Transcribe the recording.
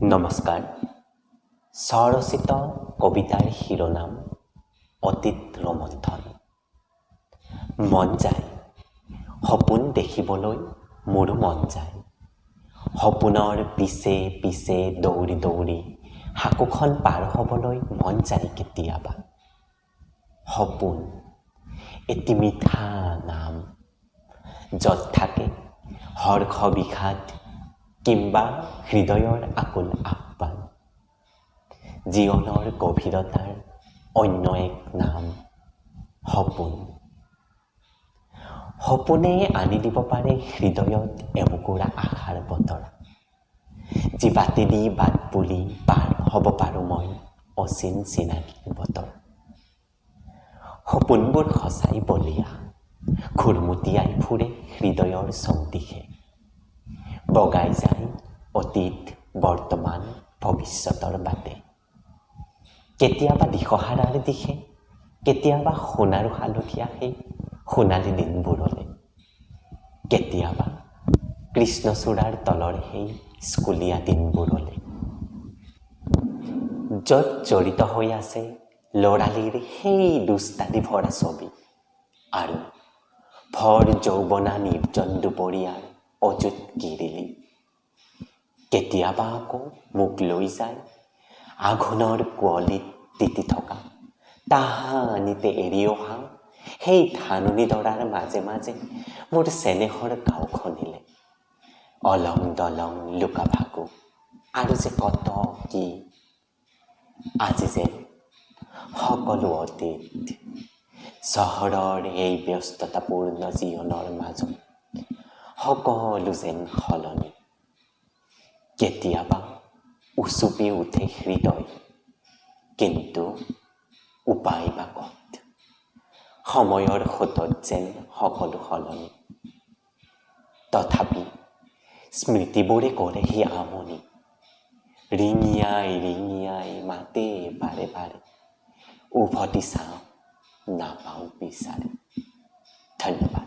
নমস্কাৰ। স্বৰচিত কবিতাৰ শিৰোনাম অতীত ৰোমন্থন। মন যায় সপোন দেখিবলৈ, মোৰো মন যায় সপোনৰ পিছে পিছে দৌৰি দৌৰি সাকোখন পাৰ হ'বলৈ মন যায় কেতিয়াবা। সপোন এটি মিঠা নাম, য'ত থাকে হৰ্ষ বিষাদ কিম্বা হৃদয়ৰ আকুল আহ্বান। জীৱনৰ গভীৰতাৰ অন্য এক নাম সপোন। সপোনে আনি দিব পাৰে হৃদয়ত এবুকুৰা আশাৰ বতৰা, যি বাটেদি বাট বুলি পাৰ হ'ব পাৰোঁ মই অচিন চিনাকি বতৰ। সপোনবোৰ সঁচাই বলিয়া, ঘূৰমুটিয়াই ফুৰে হৃদয়ৰ চৌদিশে, বগাই যায় অতীত বৰ্তমান ভৱিষ্যতৰ বাটে। কেতিয়াবা দিশহাৰাৰ দিশে, কেতিয়াবা সোণাৰু হালধীয়া সেই সোণালী দিনবোৰলে, কেতিয়াবা কৃষ্ণচূড়াৰ তলৰ সেই স্কুলীয়া দিনবোৰলে, য'ত জড়িত হৈ আছে ল'ৰালিৰ সেই দুষ্টালি ভৰা ছবি আৰু ভৰ যৌৱনা নিৰ্জন দুপৰীয়াৰ অযুত কিৰিলি। কেতিয়াবা আকৌ মোক লৈ যায় আঘোণৰ কুঁৱলীত তিতি থকা তাহানিতে এৰি অহা সেই ধাননি ডৰাৰ মাজে মাজে মোৰ চেনেহৰ গাঁওখনিলে। অলং দলং লুকা ভাকু আৰু যে কত কি, আজি যে সকলো অতীত। চহৰৰ এই ব্যস্ততাপূৰ্ণ জীৱনৰ মাজত সকলো যেন সলনি। কেতিয়াবা উচুপি উঠে হৃদয়, কিন্তু উপায় বা ক'ত। সময়ৰ সোঁতত যেন সকলো সলনি। তথাপি স্মৃতিবোৰে কৰেহি আমনি, ৰিঙিয়াই ৰিঙিয়াই মাতে বাৰে বাৰে, উভতি চাওঁ নাপাওঁ বিচাৰে। ধন্যবাদ।